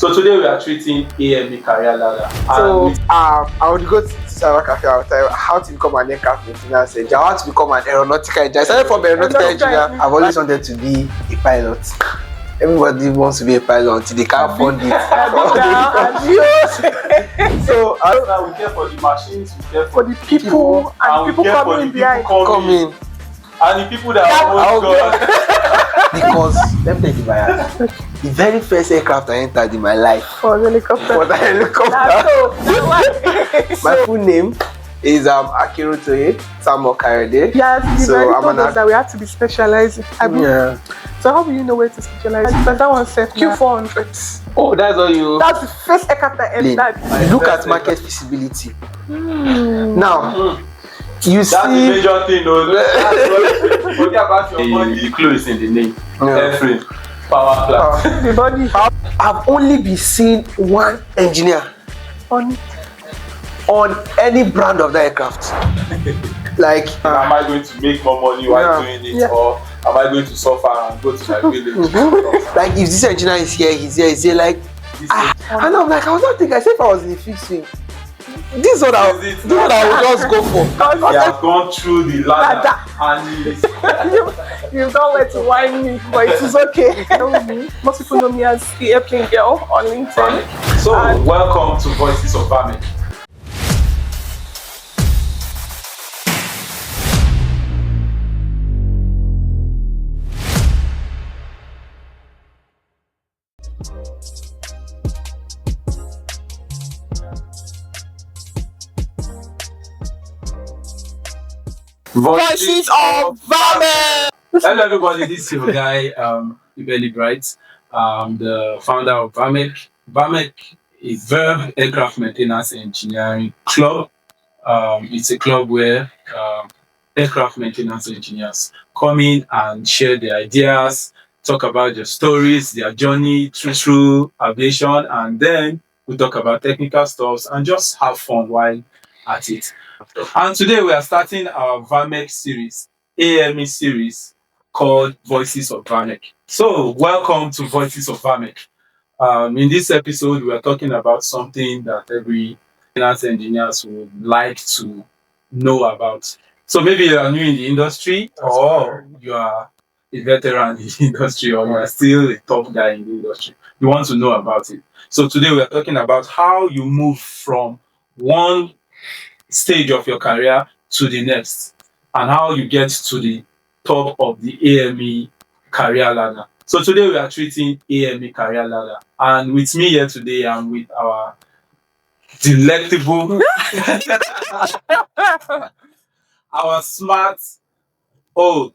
So today we are treating AME career ladder. So I would go to Cyber Cafe. I would tell you how to become an aircraft maintenance engineer. I want to become an aeronautical engineer. I started from aeronautical engineer. I've always wanted to be a pilot. Everybody wants to be a pilot until they can't fund it. So we care for the machines, we care for the people, and we people care for the coming behind. coming. And the people that almost got. Because let me tell you bias. The very first aircraft I entered in my life was a helicopter. My full name is Akintoreye Samuel Kayode. Yes, so I'm that we have to be specializing. Yeah. So how will you know where to specialize? Because that one said Q400. Oh, that's all you. That's the first aircraft I entered. Look at market feasibility. Now. You that's the major thing, though. Forget about your money. The clue is in the name. Airframe Powerplant. The body. I've only been seeing one engineer on any brand of that aircraft. Like, am I going to make more money while doing it, or am I going to suffer and go to my village? Like, if this engineer is here, he's here. Like, and I'm like, I was not thinking. I said, if I was in the fixed wing. This is what I would just go for. You have gone through the ladder and you don't let it whine me, but it is okay. Most people know me as the airplane girl on LinkedIn. So, welcome to Voices of VAMEC. Voices of VAMEC. Hello everybody, this is your guy Ibelih Bright. I'm the founder of VAMEC. VAMEC is VAMEC Aircraft Maintenance Engineering Club. It's a club where aircraft maintenance engineers come in and share their ideas, talk about their stories, their journey through aviation, and then we talk about technical stuff and just have fun while at it. And today we are starting our VAMEC series, AME series, called Voices of VAMEC. So, welcome to Voices of VAMEC. In this episode, we are talking about something that every maintenance engineers would like to know about. So, maybe you are new in the industry, or you are a veteran in the industry, or you are still a top guy in the industry. You want to know about it. So, today we are talking about how you move from one stage of your career to the next, and how you get to the top of the AME career ladder. So today we are treating AME career ladder, and with me here today I'm with our delectable our smart,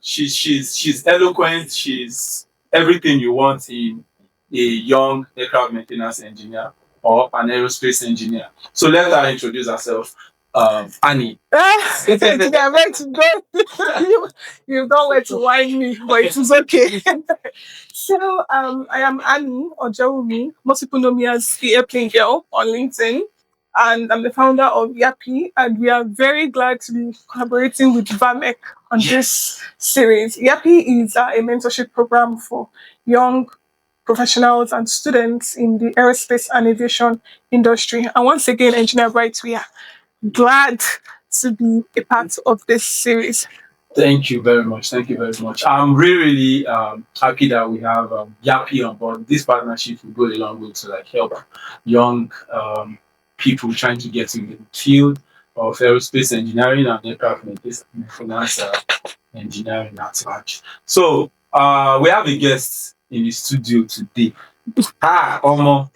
she's eloquent, she's everything you want in a young aircraft maintenance engineer or an aerospace engineer. So let her introduce herself. Annie. You don't let it whine me, but it is okay. So I am Aanuoluwapo Ojewunmi. Most people know me as the airplane girl on LinkedIn, and I'm the founder of YAPi, and we are very glad to be collaborating with VAMEC on this series. YAPi is a mentorship program for young professionals and students in the aerospace and aviation industry. And once again, Engineer Bright, we are glad to be a part of this series. Thank you very much. Thank you very much. I'm really happy that we have YAPi on board. This partnership will go a long way to help young people trying to get in the field of aerospace engineering and aircraft maintenance engineering at large. So we have a guest in the studio today. Omo.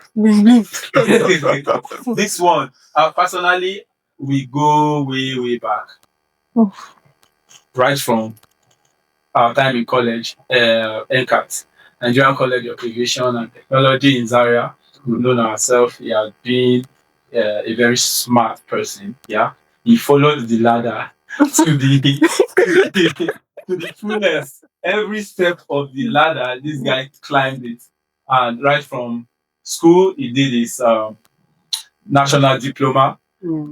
This one, personally, we go way back. Right from our time in college, NCAT, Nigerian College of Aviation and Technology in Zaria. We've known ourselves. He has been a very smart person. Yeah, he followed the ladder to the fullest. Every step of the ladder, this guy climbed it. And right from school, he did his national diploma.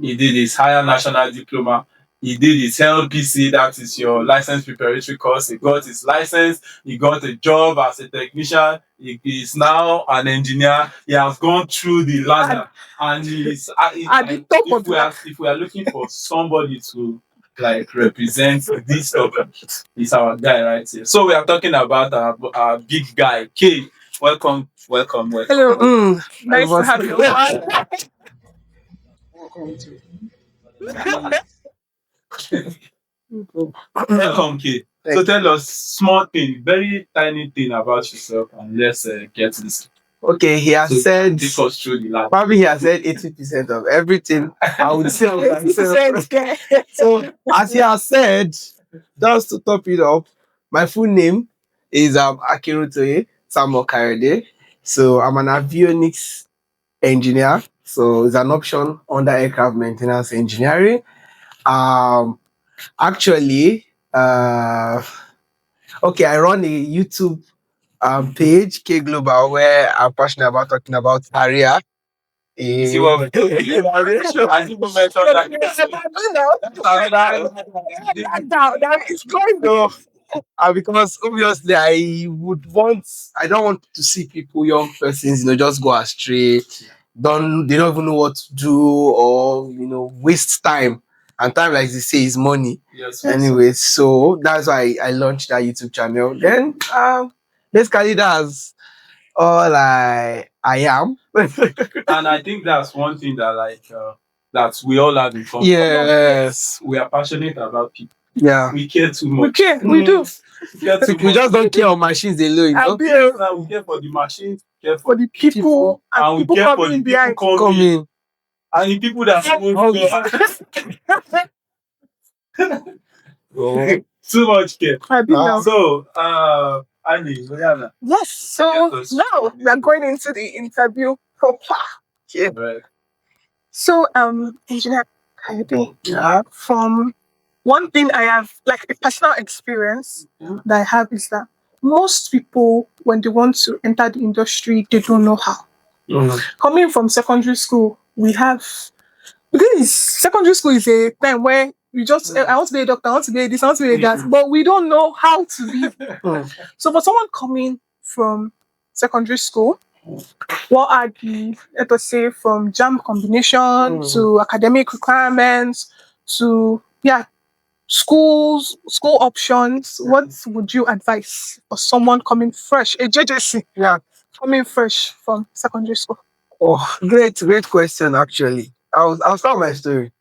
He did his higher national diploma. he did his LPC, that is your license preparatory course. He got his license. He got a job as a technician. He is now an engineer. He has gone through the ladder, and he's at the top of the if we are looking for somebody to like represent this topic, he's our guy right here. So we are talking about our big guy, K. Welcome. Hello. Nice to have you. Welcome, K. So tell us small thing, very tiny thing about yourself, and let's get this. Okay, he has said take us through the lab. probably he has said 80% of everything I would say of myself. 80%. So as he has said, just to top it up, my full name is Akintoreye Samuel Kayode. So I'm an Avionics Engineer. So it's an option under aircraft maintenance engineering. Actually, okay, I run a YouTube page, K Global, where I'm passionate about talking about career. See what we're doing? That is going off. Because obviously I don't want to see people, young persons, just go astray. They don't even know what to do, or waste time. And time, like they say, is money. Yes. Anyway, so that's why I launched that YouTube channel. Then basically that's all I am. And I think that's one thing that that we all have in common. Yes. We are passionate about people. Yeah. We care too much. We care. We do. We just don't care on machines alone. We care for the machines, we care For the people, and we people care for the coming people behind. coming. And the people that too much care. I didn't know. So, Annie, Yes. So now we are going into the interview proper. Yeah. right. So, Engineer Kayode, Yeah. from one thing I have, like a personal experience that I have, is that most people, when they want to enter the industry, they don't know how. Coming from secondary school, because secondary school is a time where you just, I want to be a doctor, I want to be this, I want to be that, but we don't know how to be. So for someone coming from secondary school, what are the, let us say, from JAM combination to academic requirements to school options, what would you advise for someone coming fresh, a JJC, coming fresh from secondary school? Oh, great question. Actually, I'll start my story.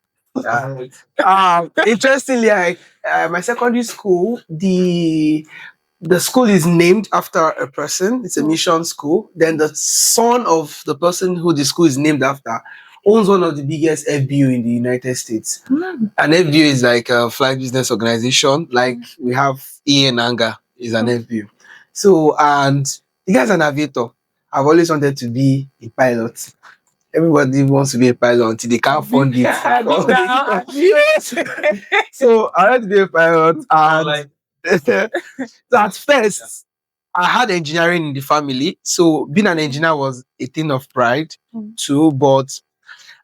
Interestingly, my secondary school, the school is named after a person. It's a mission school. Then the son of the person who the school is named after owns one of the biggest FBO in the United States. And FBO is like a flight business organization. Like we have Ian Anga is an FBO. So, and the guy's an aviator. I've always wanted to be a pilot. Everybody wants to be a pilot until they can't fund it. So I wanted to be a pilot, and so at first I had engineering in the family. So being an engineer was a thing of pride too, but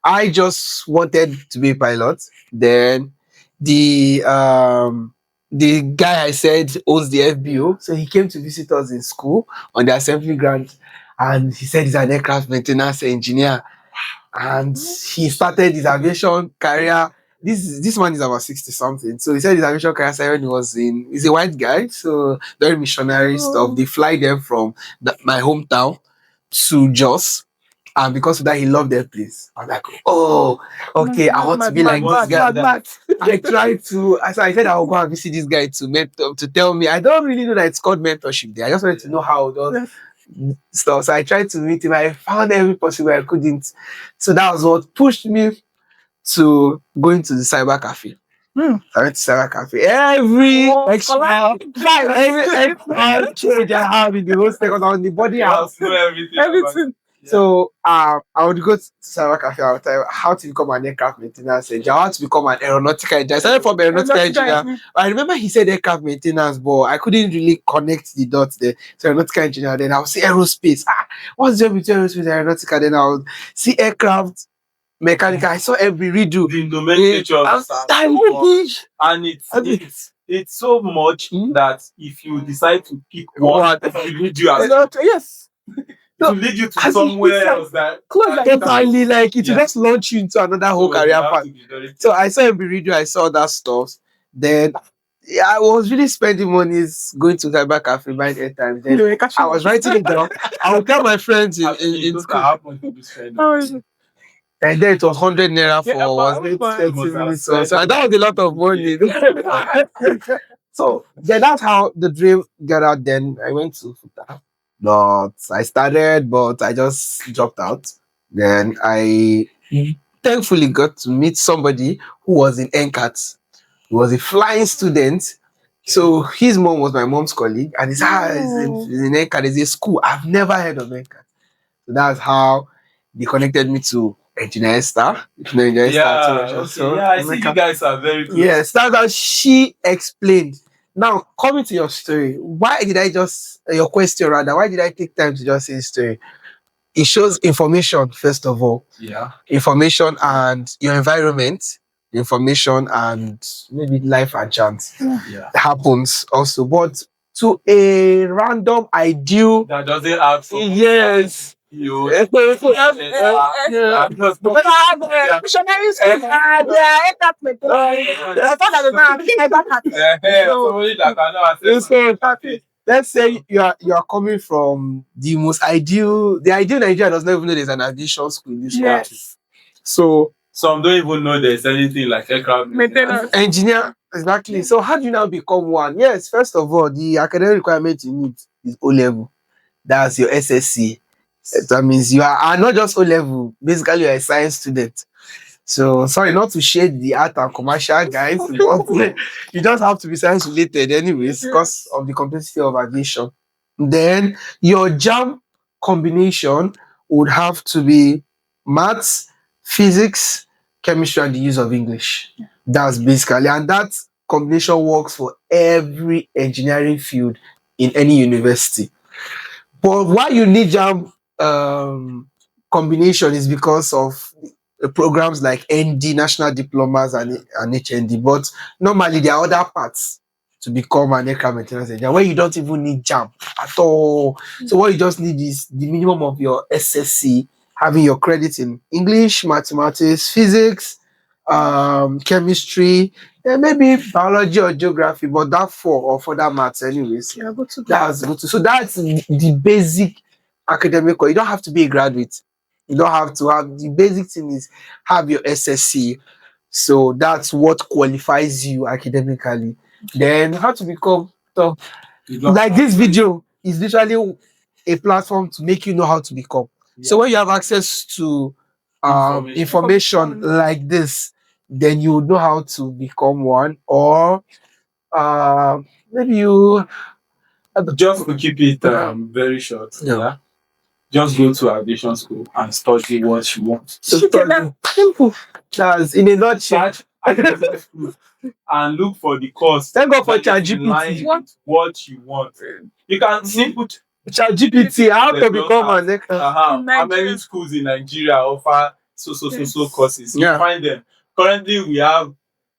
I just wanted to be a pilot. Then the guy I said owns the FBO, so he came to visit us in school on the assembly ground, and he said he's an aircraft maintenance engineer, and he started his aviation career. This man is about 60 something. So he said his aviation career started when he's a white guy, so very missionary stuff. They fly them from my hometown to Jos. And because of that, he loved that place. I was like, oh, okay, I want to be like this guy. I tried to, I said I will go and visit this guy to tell me. I don't really know that it's called mentorship there. I just wanted to know how it does stuff. So I tried to meet him. I found every possible way I couldn't. So that was what pushed me to going to the cyber cafe. I went to cyber cafe. Every extra change I have in the whole second on the body house. Everything. So I would go to cyber cafe. I would tell you how to become an aircraft maintenance engineer, how to become an aeronautical engineer. I started from aeronautical engineer. I remember he said aircraft maintenance, but I couldn't really connect the dots there. So aeronautical engineer, then I would see aerospace. What's the difference between aerospace and aeronautical? Then I would see aircraft. mechanical. I saw every redo. The nomenclature of and it's so much that if you decide to pick one, it will lead you as yes. it will lead you to somewhere else that totally like it will just launch you into another whole career path. So I saw every redo, I saw that stuff. Then I was really spending monies going to cyber cafe buying airtime. Then I was writing it down. I would tell my friends in school. And then it was 100 naira for 30 minutes. So and that was a lot of money. So then that's how the dream got out. Then I went to Futa. But I started, but I just dropped out. Then I thankfully got to meet somebody who was in NCAT. He was a flying student. So his mom was my mom's colleague, and his house is in NCAT. It's a school. I've never heard of NCAT. So that's how they connected me to Engineer Star. I see you guys are very close. Yes, that's how she explained. Now, coming to your story, why did I take time to just say story? It shows information, first of all. Yeah. Information and your environment, information and maybe life and chance. Yeah. Happens also. But to a random ideal that doesn't have yes. You let's say you are coming from the ideal Nigeria does not even know there's an aviation school in this country. So some don't even know there's anything like aircraft maintenance engineer. Exactly. So how do you now become one? Yes, first of all, the academic requirement you need is O level. That's your SSC. That means you are not just O level. Basically, you're a science student. So sorry not to shade the art and commercial guys, but you just have to be science related anyways because of the complexity of aviation. Then your JAM combination would have to be maths, physics, chemistry, and the use of English. That's basically, and that combination works for every engineering field in any university. But why you need JAM combination is because of programs like ND, National Diplomas, and HND. But normally there are other paths to become an aircraft maintenance engineer where you don't even need JAM at all. So what you just need is the minimum of your SSC, having your credit in English, mathematics, physics, chemistry, and maybe biology or geography, but that 4 or further maths anyways. Yeah, go to that's good. So that's the basic academic. You don't have to be a graduate. You don't have to have the basic thing is have your SSC. So that's what qualifies you academically. Then how to become tough. Like this video is literally a platform to make you know how to become. Yeah. So when you have access to information like this, then you know how to become one, or maybe you just to keep it very short. Yeah. Just go to aviation school and study what you want. Simple. That's in a nutshell. And look for the course. Thank God for ChatGPT. What you want. You can simply ChatGPT. How to become an aircraft? How many schools in Nigeria offer so courses? You find them. Currently, we have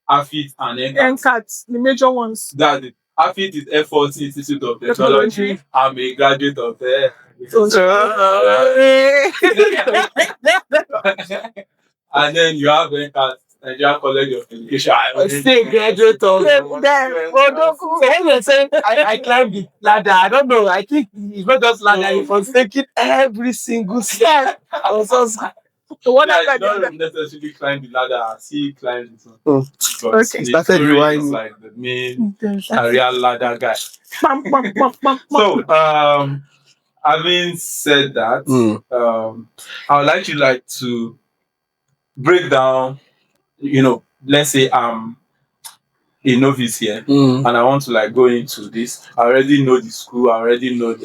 AFIT and NCAT, the major ones. That's it. AFIT is Air Force Institute of Technology. I'm a graduate of there. And then you have NCAT, Nigeria College of Education. I still graduate of I climbed the ladder. I don't know. I think it's not just ladder. He was taking every single step. I was also I don't necessarily climb the ladder as he climbed it. Okay. Started rewinding. Like the main career ladder guy. So having said that, I would like you to break down, let's say I'm a novice here and I want to go into this. I already know the school, I already know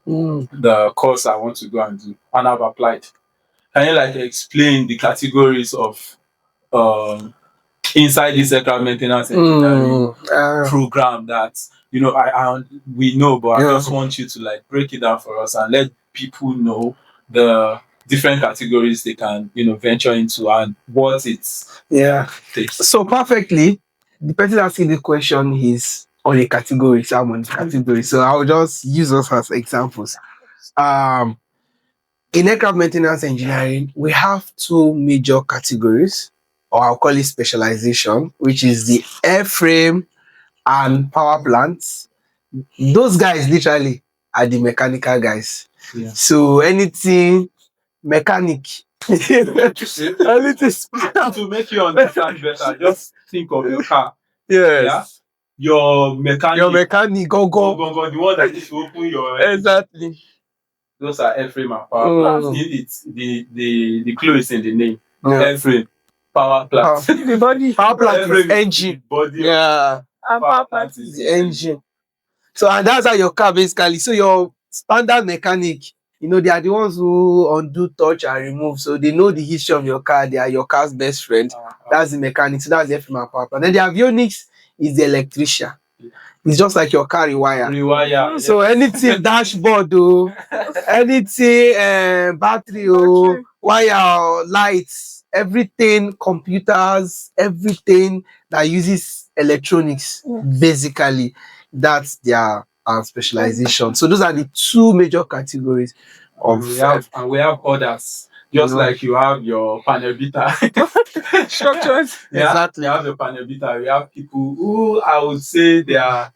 the course I want to go and do, and I've applied. Can you explain the categories of inside this aircraft maintenance engineering program that we know, but I just want you to break it down for us and let people know the different categories they can, venture into and what it's takes. So perfectly, the person asking the question is on a category, so I'm on the category. So I'll just use us as examples. In aircraft maintenance engineering, we have two major categories, or I'll call it specialization, which is the airframe and power plants. Those guys literally are the mechanical guys. Yeah. So anything mechanic, anything To make you understand better, just think of your car. Yes. Yeah. Your mechanic, go. The one that is to open your Exactly. Those are airframe and power plants. It's the clue is in the name. Airframe, power plant. The body. Power plant is engine. Body. And power plant is the engine. So and that's how your car basically. So your standard mechanic, they are the ones who undo, touch, and remove. So they know the history of your car. They are your car's best friend. That's the mechanic. So that's the airframe and power plant. Then the avionics is the electrician. It's just like your car rewire. So anything dashboard, anything battery, wire, lights, everything, computers, everything that uses electronics, basically, that's their specialization. So those are the two major categories of. And we have others. Just like you have your panel beater structures. Yeah, exactly. You have your panel beater. We have people who I would say they are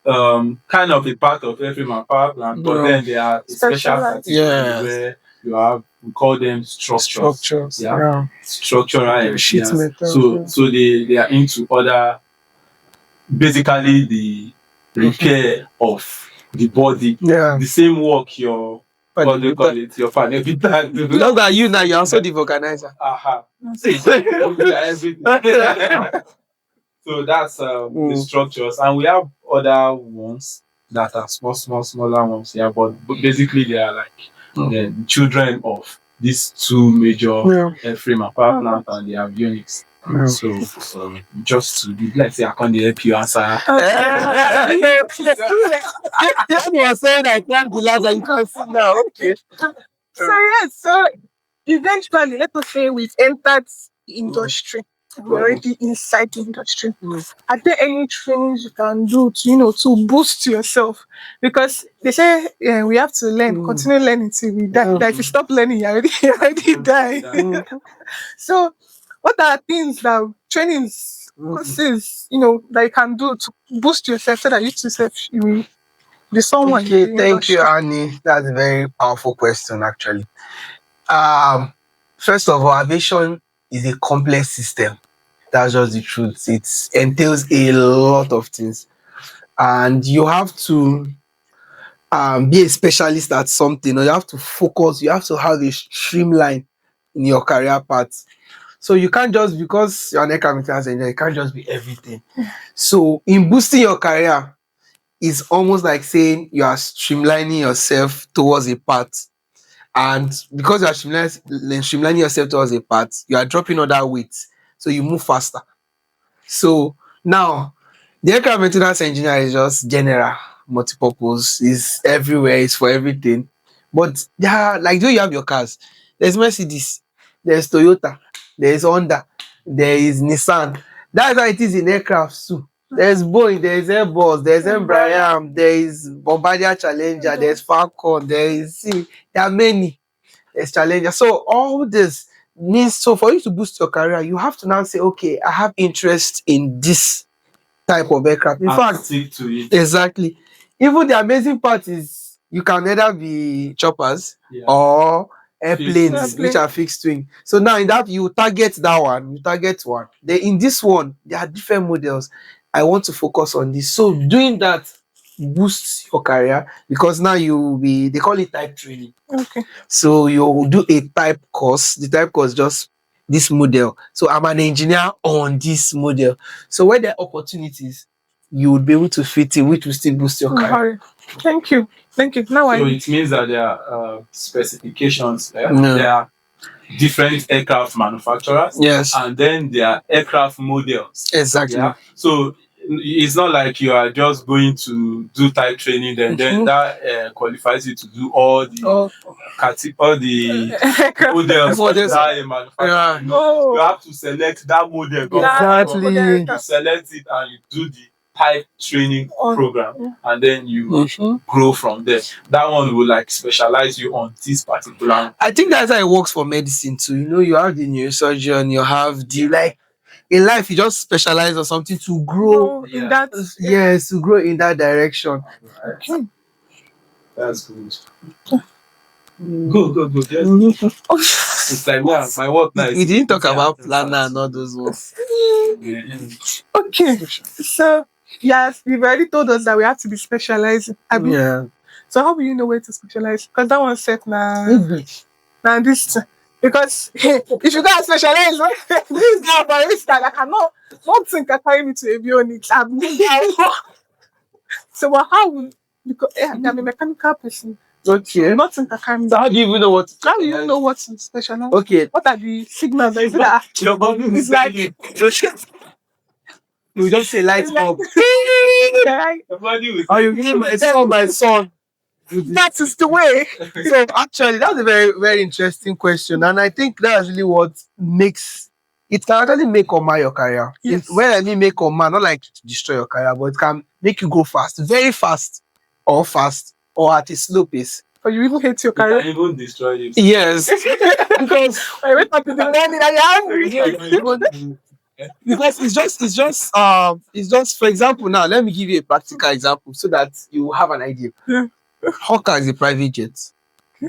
kind of a part of airframe and power plant, but then they are special category where you have, we call them structures. Yeah. Structural sheet metal. So they are into other, basically the repair of the body. Yeah. The same work your what they call it, your panel beater. Look at you now, you're also the vulcanizer. So that's the structures, and we have other ones that are smaller ones. Yeah, but basically they are like the children of these two major airframe and power plant and the avionics. So just to be, let's say I can't help you answer. You are saying I can't be loud and you can't see now. Okay. So eventually, let us say we've entered the industry. We're already inside the industry. Are there any trainings you can do to boost yourself? Because they say we have to learn, continue learning till we die. That if you stop learning, you already die. So what are things that trainings, courses, that you can do to boost yourself so that you yourself you will be someone? Okay, thank you, Annie. That's a very powerful question, actually. First of all, aviation is a complex system. That's just the truth. It entails a lot of things, and you have to be a specialist at something, or you have to focus. You have to have a streamline in your career path. So you can't just, because you're an aircraft maintenance engineer, you can't just be everything. So in boosting your career, it's almost like saying you are streamlining yourself towards a path. And because you are streamlining yourself towards a path, you are dropping other weights, so you move faster. So now, the aircraft maintenance engineer is just general, multi-purpose, is everywhere, it's for everything. But like though you have your cars, there's Mercedes, there's Toyota, there's Honda, there is Nissan. That's how it is in aircraft too. There's Boeing, there's Airbus, there's Embraer, there is Bombardier Challenger, there's Falcon, there are many. There's Challenger. So all this means, so for you to boost your career, you have to now say, okay, I have interest in this type of aircraft. In fact, stick to it. Exactly. Even the amazing part is you can either be choppers or airplanes, which are fixed wing. So now in that, you target that one, you target one. Then in this one, there are different models. I want to focus on this. So doing that boosts your career, because now they call it type training. Okay. So you do a type course. The type course just this model. So I'm an engineer on this model. So when there are opportunities, you would be able to fit in, which will still boost your career. Thank you. Now so it means that there are specifications. There are different aircraft manufacturers. Yes. And then there are aircraft models. Exactly. Yeah. So it's not like you are just going to do type training, then that qualifies you to do all the all the models that a manufacturer. You have to select that model. Exactly. You select it and you do the type training program, and then you grow from there. That one will like specialize you on this particular. I think that's how it works for medicine too. You know, you have the neurosurgeon, you have the like in life you just specialize on something to grow in that. Yes, to grow in that direction. That's good. Good. Yes. It's like my work now. We didn't talk about planner and all those ones. Okay, so yes, you've already told us that we have to be specializing. Yeah. So how will you know where to specialize? Because that one set now this. Because if you guys specialize, this is not for instance, I cannot not think I carry me to avionics. So well, how would because I'm a mechanical person. Okay. Not think I carry me. So how do you even know what to How do you know what to specialize? Okay. What are the signals? Is it that your body is like we just say light bulb. Are you getting my son? That is the way. So actually, that's a very, very interesting question, and I think that's really what makes it can actually make or mar your career. Yes. When I mean make or mar, not like to destroy your career, but it can make you go fast, very fast, or at a slow pace. But you even hate your career. You can even destroy it. Yes, because I wake up in the morning and you're hungry. Because it's just for example. Now let me give you a practical example so that you have an idea. Yeah. Hawker is a private jet,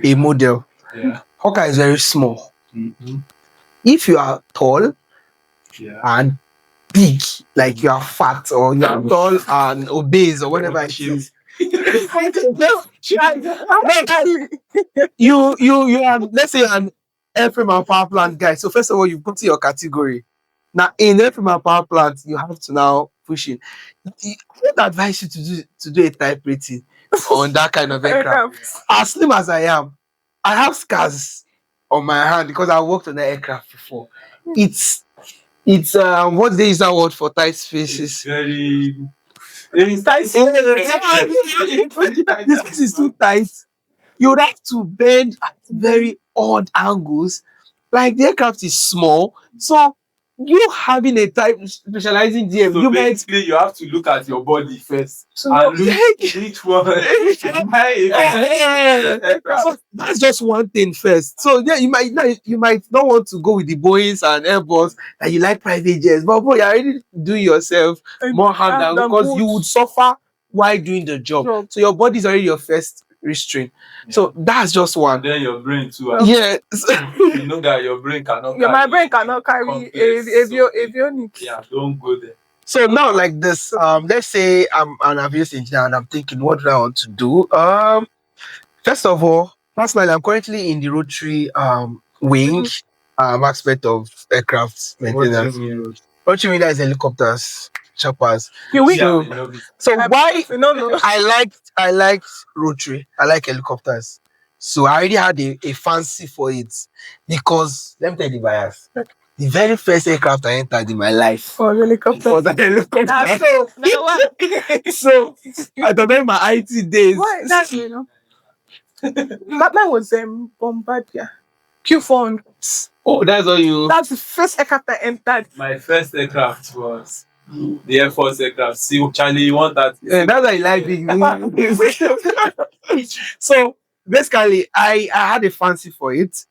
a model. Yeah. Hawker is very small. Mm-hmm. If you are tall and big, like you are fat or you are tall and obese or whatever it is, you are, let's say, an airframe and power plant guy. So first of all, you put in your category. Now in airframe and power plant, you have to now push in. I would advise you to do a type rating on that kind of aircraft. As slim as I am, I have scars on my hand because I worked on the aircraft before. It's what day is that word for tight spaces? It's tight. This space is too tight. You would have to bend at very odd angles. Like the aircraft is small, so you having a type specializing DM, so basically you have to look at your body first and look each one. So that's just one thing first. So yeah, you might not want to go with the Boeings and Airbus and you like private jets, but bro, you're already doing yourself more harm than because you would suffer while doing the job. So your body is already your first restraint. So that's just one. And then your brain too. Yes. You know that your brain cannot carry. My brain cannot carry avionics. Yeah, don't go there. So now like this, let's say I'm an avionics engineer and I'm thinking, what do I want to do? First of all, personally, I'm currently in the rotary wing aspect of aircraft maintenance. Rotary wing is helicopters, choppers. So why I liked rotary. I like helicopters. So I already had a fancy for it because let me tell you the bias. The very first aircraft I entered in my life was a helicopter. So I don't know my IT days. Why? That's Mine was Bombardier Q400. Oh, that's all you. That's the first aircraft I entered. My first aircraft was the Air Force aircraft. See, Charlie, you want that? Yeah, that's why you like big. So basically, I had a fancy for it.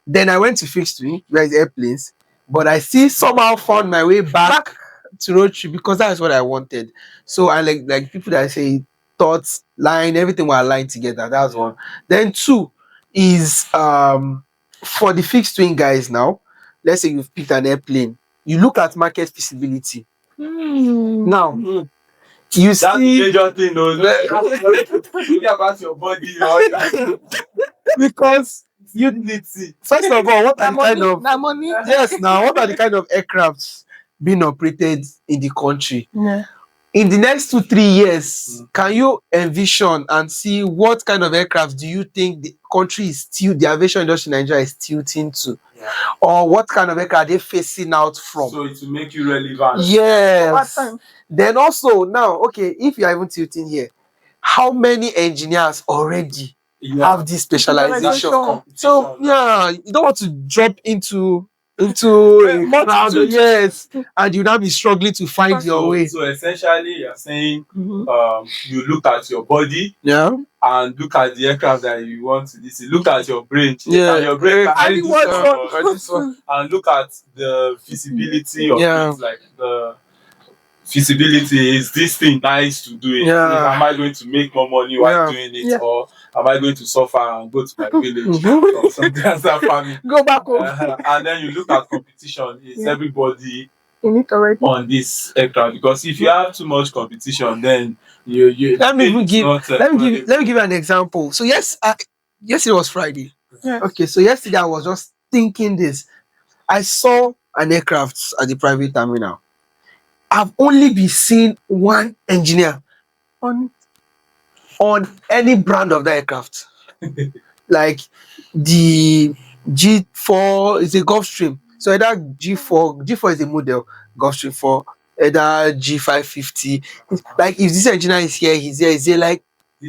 Then I went to fixed wing, where is airplanes, but I still somehow found my way back to rotary because that's what I wanted. So I like people that say thoughts, line, everything were aligned together. That's one. Then two is for the fixed wing guys now. Let's say you've picked an airplane. You look at market feasibility. Now, you That's see the major thing, though. Think about your body, because you need to. First of all, what are the kind of money? yes? Now, what are the kind of aircrafts being operated in the country? Yeah. in the next 2-3 years, can you envision and see what kind of aircraft do you think the country is still, the aviation industry in Nigeria is tilting to? Yeah. Or what kind of aircraft are they facing out from? So it will make you relevant. Yes. Then also, now, okay, if you are even tilting here, how many engineers already have this specialization? So, yeah, you don't want to drop into a crowd, yes, and you now be struggling to find your way. So essentially, you're saying you look at your body, Yeah, and look at the aircraft that you want to this. Look at your brain, yeah, and your brain can and do this one, and look at the feasibility of things, like the feasibility. Is this thing nice to do it? Yeah. Am I going to make more money while doing it, or am I going to suffer and go to my village or something as that family? Go back home. And then you look at competition. Is everybody in it already on this aircraft? Because if you have too much competition, then you let me give you an example. So yesterday was Friday. Yes. Okay, so yesterday I was just thinking this. I saw an aircraft at the private terminal. I've only been seeing one engineer on any brand of that aircraft. Like the G4 is a Gulfstream. So either G4 is a model, Gulfstream 4, either G550. Like if this engineer is here, he's here. Like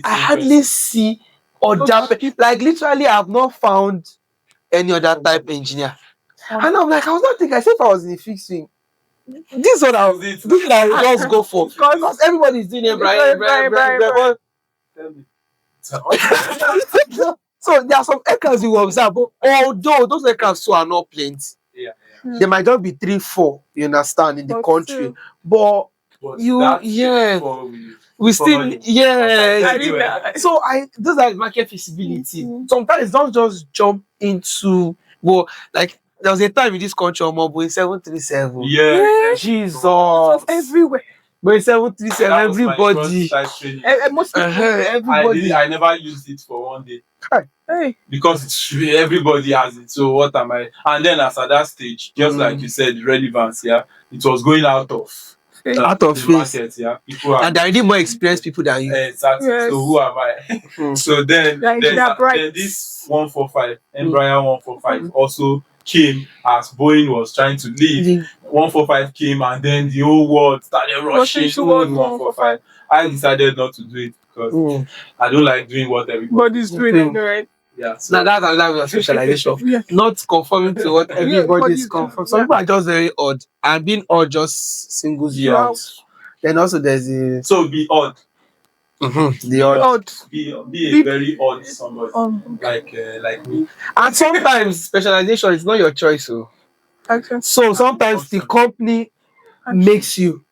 I hardly see other, like literally I've not found any other type engineer. And I'm like, I was not thinking, I said if I was in a fixed wing, this is what I would just go for. Because everybody's doing it, Brian. So there are some aircrafts you will observe, but although those aircrafts are not planes, there might just be 3-4, you understand, in the country. But we still, so those are market feasibility. Sometimes don't just jump into, well, like there was a time in this country on Boeing 737. Yeah. Jesus. It was everywhere. Boeing 737, everybody. Everybody. I never used it for one day. Hey. Because everybody has it. So what am I? And then as at that stage, just like you said, relevance, it was going out of phase. Market, people and there are more experienced people than you. Exactly. Yes. So who am I? So then this 145, Embraer 145 also came as Boeing was trying to leave. 145 came, and then the whole world started rushing towards 145. I decided not to do it because I don't like doing what everybody's doing, right? Yeah. So now that's specialization. Not conforming to what everybody's conforming. Some people are just very odd, and being odd just singles you out. Then also there's the be odd. The odd. Be a very odd somebody like me. And sometimes specialization is not your choice, so sometimes the company makes you.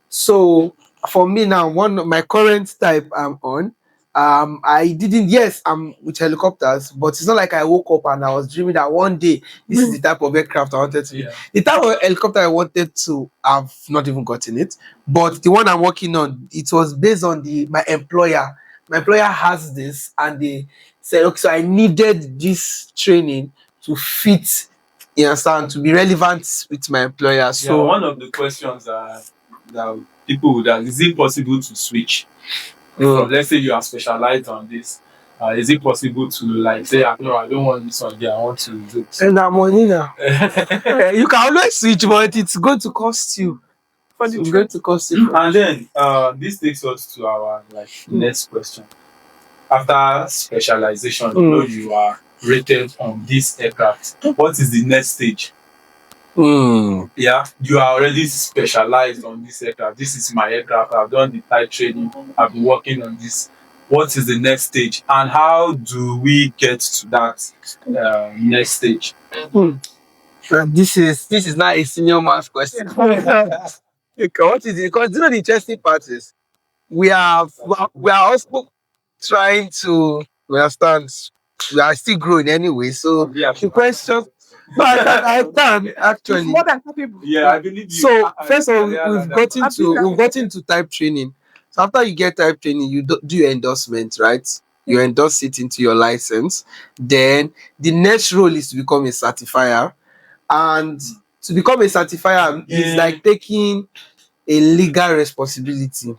So for me now, my current type I'm on, I didn't. Yes, I'm with helicopters, but it's not like I woke up and I was dreaming that one day this is the type of aircraft I wanted to be. The type of helicopter I wanted to, I've not even gotten it. But the one I'm working on, it was based on my employer. My employer has this, and they said, okay, so I needed this training to fit, you understand, to be relevant with my employer. So one of the questions that people would ask, is it possible to switch? Let's say you are specialized on this. Is it possible to like say, no, I don't want this one here, I want to do this? And I'm money now. You can always switch, but it's going to cost you. It's going to cost you. And then this takes us to our next question. After specialization, you are rated on this aircraft. What is the next stage? Yeah, you are already specialized on this aircraft. This is my aircraft. I've done the type training. I've been working on this. What is the next stage, and how do we get to that next stage? This is not a senior man's question. What is it? Because the interesting part is we are also trying to understand. We are still growing anyway. So the question. But I can actually. More than people. Yeah, I believe you. So first of all, we've gotten to type training. So after you get type training, you do your endorsement, right? You endorse it into your license. Then the next role is to become a certifier, and to become a certifier is like taking a legal responsibility.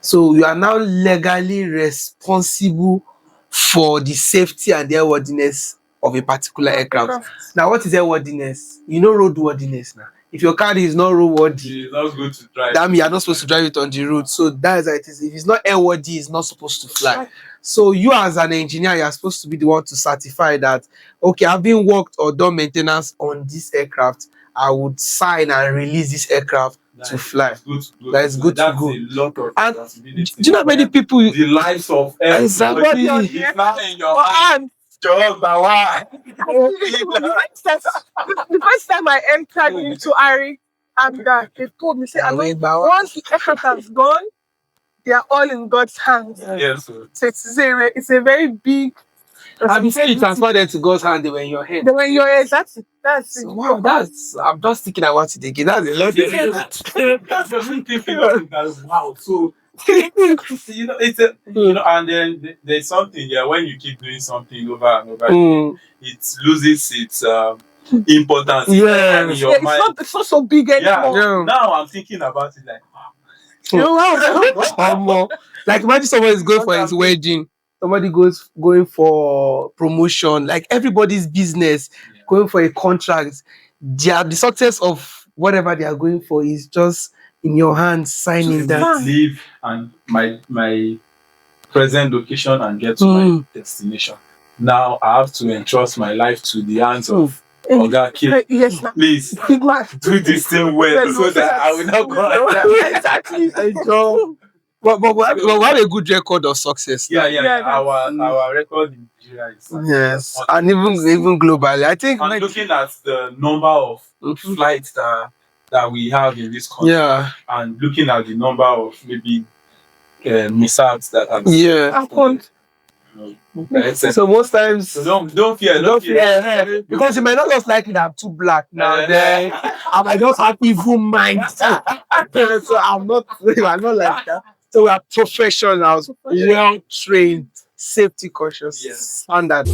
So you are now legally responsible for the safety and the airworthiness of a particular aircraft. Now, what is airworthiness? You know roadworthiness now. If your car is not roadworthy, that means you are not supposed to drive it on the road. So that is how it is. If it's not airworthy, it's not supposed to fly. So you as an engineer, you are supposed to be the one to certify that, okay, I've been worked or done maintenance on this aircraft. I would sign and release this aircraft to fly. That is good to go. A lot of And responsibility. do you know how many people? The lives of everybody Exactly. is now in your hands. The first time I entered into Ari, and they told me, say, once the aircraft has gone, they are all in God's hands. Yes, sir. So it's a very big. And before you transfer them to God's hand, they were in your head. They were in your head. That's it. So, wow, I'm just thinking about it again. That's a lot. Wow. So it's a and then there's something when you keep doing something over and over again, it loses its importance. Yeah. In your mind. It's not so big anymore. Yeah. Now I'm thinking about it like imagine someone is going for his wedding. Somebody going for promotion, like everybody's business, going for a contract. The success of whatever they are going for is just in your hands, signing that. Leave and my present location and get to my destination. Now I have to entrust my life to the hands of Oga K. Yes, please do this thing well so that I will not go. Exactly. But we have a good record of success. Our record in Nigeria is yes, and even globally. I think I'm looking at the number of flights that we have in this country, and looking at the number of maybe mishaps that have happened. So most times, don't fear, because you might not just like it. I'm too black now. Then I might just have evil mind. So I'm not like that. So we are professionals, well trained, safety conscious, standard.